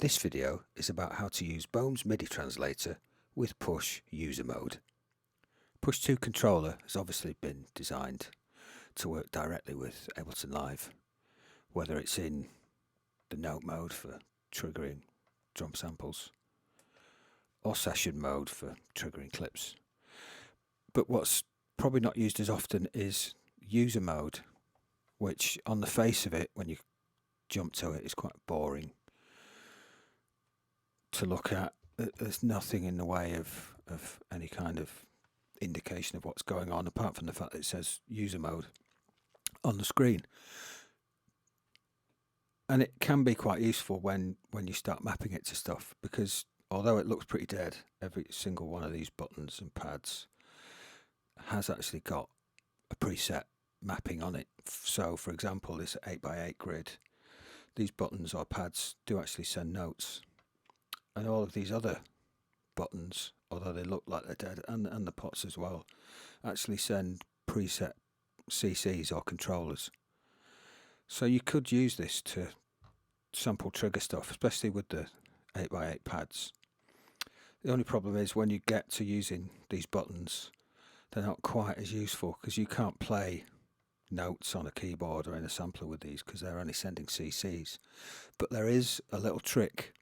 This video is about how to use Bohm's MIDI translator with push user mode. Push 2 controller has obviously been designed to work directly with Ableton Live, whether it's in the note mode for triggering drum samples or session mode for triggering clips. But what's probably not used as often is user mode, which on the face of it, when you jump to it, is quite boring to look at. There's nothing in the way of any kind of indication of what's going on, apart from the fact that it says user mode on the screen. And it can be quite useful when you start mapping it to stuff, because although it looks pretty dead, every single one of these buttons and pads has actually got a preset mapping on it. So for example, this 8x8 grid, these buttons or pads do actually send notes, and all of these other buttons, although they look like they're dead, and the pots as well, actually send preset CCs or controllers. So you could use this to sample trigger stuff, especially with the 8x8 pads. The only problem is when you get to using these buttons, they're not quite as useful, because you can't play notes on a keyboard or in a sampler with these, because they're only sending CCs. But there is a little trick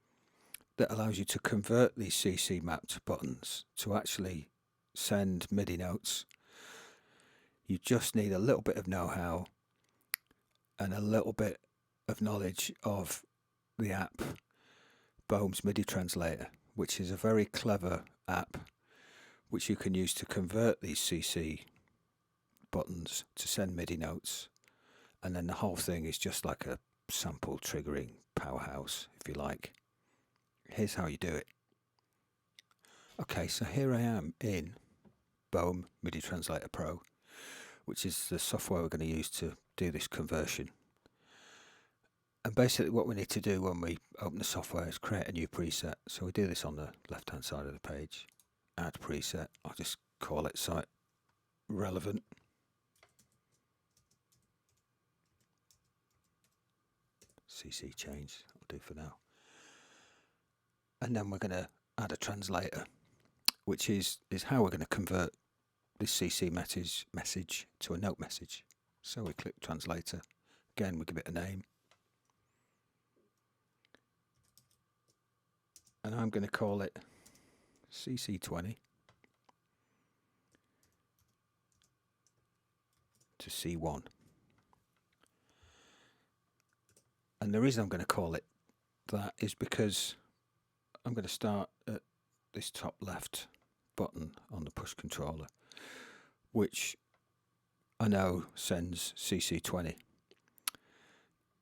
that allows you to convert these CC mapped buttons to actually send MIDI notes. You just need a little bit of know-how and a little bit of knowledge of the app Bohm's MIDI translator, which is a very clever app which you can use to convert these CC buttons to send MIDI notes, and then the whole thing is just like a sample triggering powerhouse, if you like. Here's how you do it. Okay, so here I am in Bohm MIDI Translator Pro, which is the software we're going to use to do this conversion. And basically what we need to do when we open the software is create a new preset. So we do this on the left hand side of the page. Add preset. I'll just call it site relevant. CC change, I'll do for now. And then we're going to add a translator, which is how we're going to convert this CC message to a note message. So we click translator. Again, we give it a name. And I'm going to call it CC20 to C1. And the reason I'm going to call it that is because I'm going to start at this top left button on the push controller, which I know sends CC20.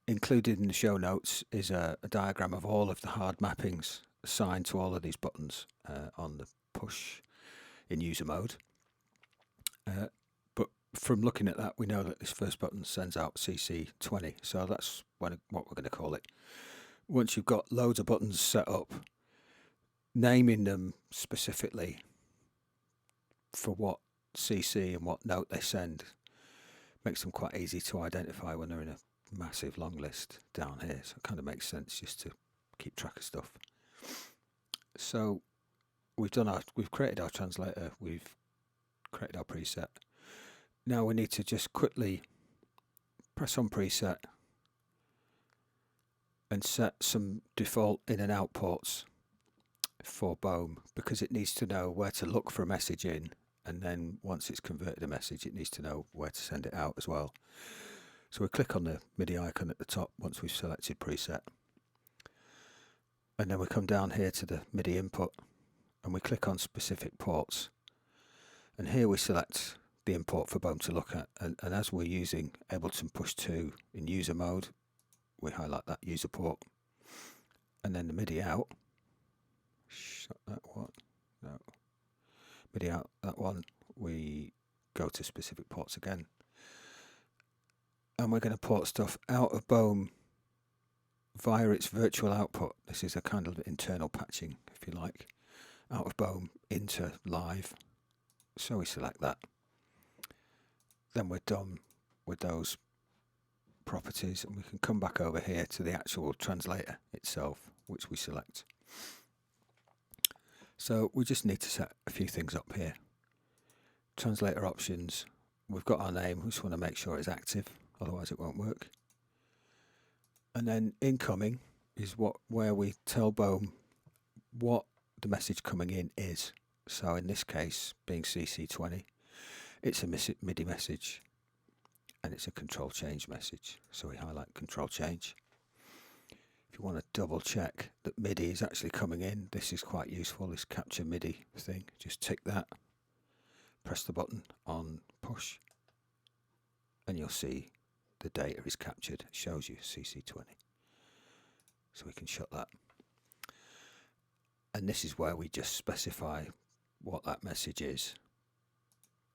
Included in the show notes is a diagram of all of the hard mappings assigned to all of these buttons on the push in user mode. But from looking at that, we know that this first button sends out CC20, so that's what we're going to call it. Once you've got loads of buttons set up, naming them specifically for what CC and what note they send makes them quite easy to identify when they're in a massive long list down here. So it kind of makes sense just to keep track of stuff. So we've created our translator, we've created our preset. Now we need to just quickly press on preset and set some default in and out ports for Bohm, because it needs to know where to look for a message in, and then once it's converted a message, it needs to know where to send it out as well. So we click on the MIDI icon at the top once we've selected preset, and then we come down here to the MIDI input and we click on specific ports, and here we select the import for Bohm to look at, and as we're using Ableton Push 2 in user mode, we highlight that user port, and then the MIDI out. Shut that one. No. MIDI out, that one. We go to specific ports again. And we're going to port stuff out of Bohm via its virtual output. This is a kind of internal patching, if you like, out of Bohm into Live. So we select that. Then we're done with those properties, and we can come back over here to the actual translator itself. which we select. So we just need to set a few things up here. Translator options, we've got our name, we just want to make sure it's active, otherwise it won't work. And then incoming is where we tell Bohm what the message coming in is. So in this case, being CC20, it's a MIDI message and it's a control change message. So we highlight control change. If you want to double check that MIDI is actually coming in, this is quite useful, this capture MIDI thing. Just tick that, press the button on push, and you'll see the data is captured. It shows you CC20. So we can shut that. And this is where we just specify what that message is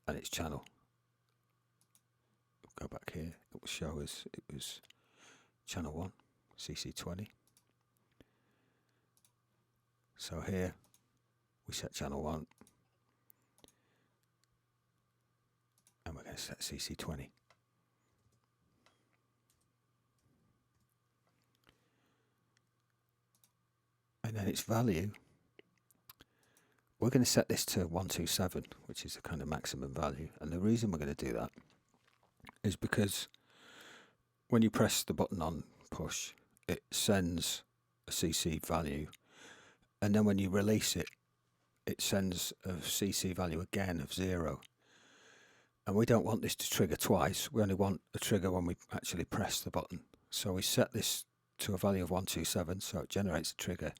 and its channel. Go back here, it will show us it was channel 1, CC20. So here we set channel 1 and we're going to set CC20. And then its value, we're going to set this to 127, which is the kind of maximum value. And the reason we're going to do that is because when you press the button on push, it sends a CC value, and then when you release it, it sends a CC value again of 0. And we don't want this to trigger twice. We only want a trigger when we actually press the button. So we set this to a value of 127, so it generates a trigger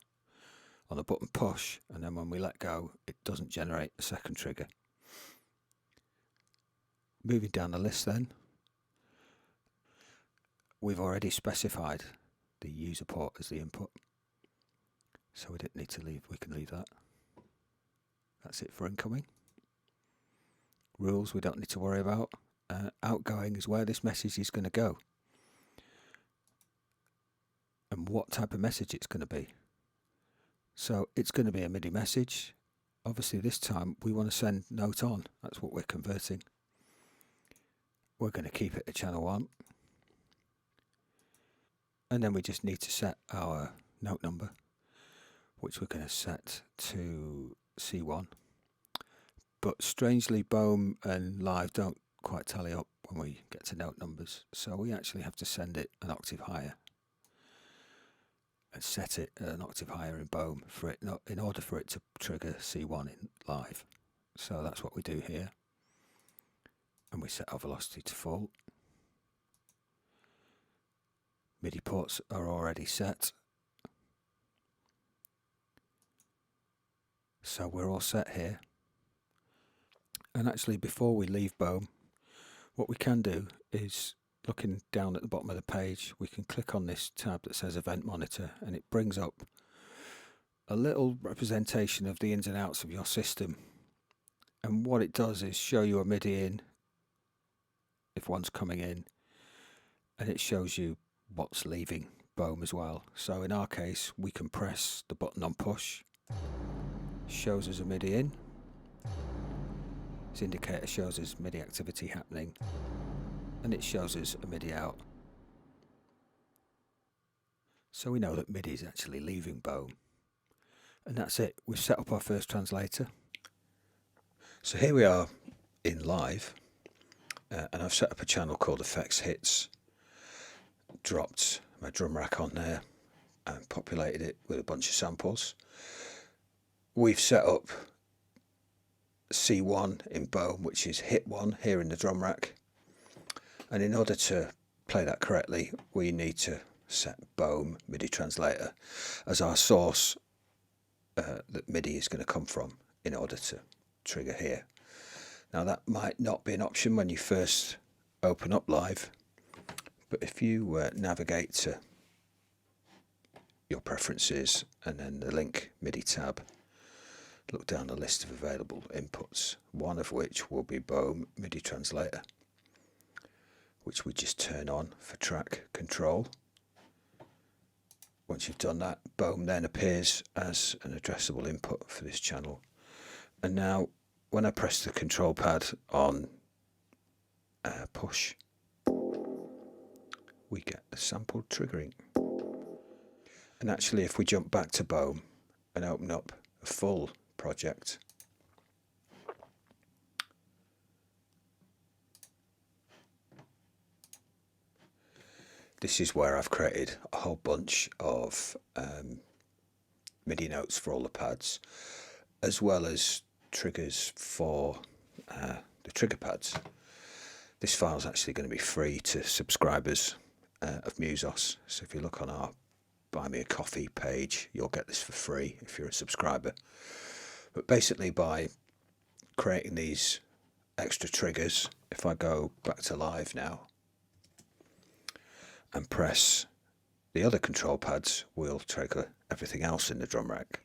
on the button push, and then when we let go, it doesn't generate a second trigger. Moving down the list then, we've already specified the user port as the input, so we don't need to leave, we can leave that. That's it for incoming. Rules we don't need to worry about. Outgoing is where this message is going to go and what type of message it's going to be. So it's going to be a MIDI message. Obviously this time we want to send note on, that's what we're converting. We're going to keep it at channel 1. And then we just need to set our note number, which we're going to set to C1. But strangely, Bohm and Live don't quite tally up when we get to note numbers. So we actually have to send it an octave higher and set it an octave higher in Bohm for it, in order for it to trigger C1 in Live. So that's what we do here. And we set our velocity to full. MIDI ports are already set. So we're all set here. And actually before we leave Bohm, what we can do is, looking down at the bottom of the page, we can click on this tab that says Event Monitor, and it brings up a little representation of the ins and outs of your system. And what it does is show you a MIDI in, if one's coming in, and it shows you what's leaving Bohm as well. So in our case, we can press the button on push, shows us a MIDI in. This indicator shows us MIDI activity happening, and it shows us a MIDI out. So we know that MIDI is actually leaving Bohm. And that's it, we've set up our first translator. So here we are in Live, and I've set up a channel called Effects Hits, dropped my drum rack on there and populated it with a bunch of samples. We've set up C1 in Bohm, which is hit 1 here in the drum rack. And in order to play that correctly, we need to set Bohm MIDI translator as our source that MIDI is going to come from in order to trigger here. Now that might not be an option when you first open up Live, but if you navigate to your preferences and then the link MIDI tab, look down the list of available inputs, one of which will be Bohm MIDI translator, which we just turn on for track control. Once you've done that, Bohm then appears as an addressable input for this channel. And now when I press the control pad on push, we get the sample triggering. And actually, if we jump back to Bohm and open up a full project, this is where I've created a whole bunch of MIDI notes for all the pads, as well as triggers for the trigger pads. This file is actually going to be free to subscribers of Musos. So if you look on our Buy Me a Coffee page, you'll get this for free if you're a subscriber. But basically, by creating these extra triggers, if I go back to live now and press the other control pads, we'll trigger everything else in the drum rack.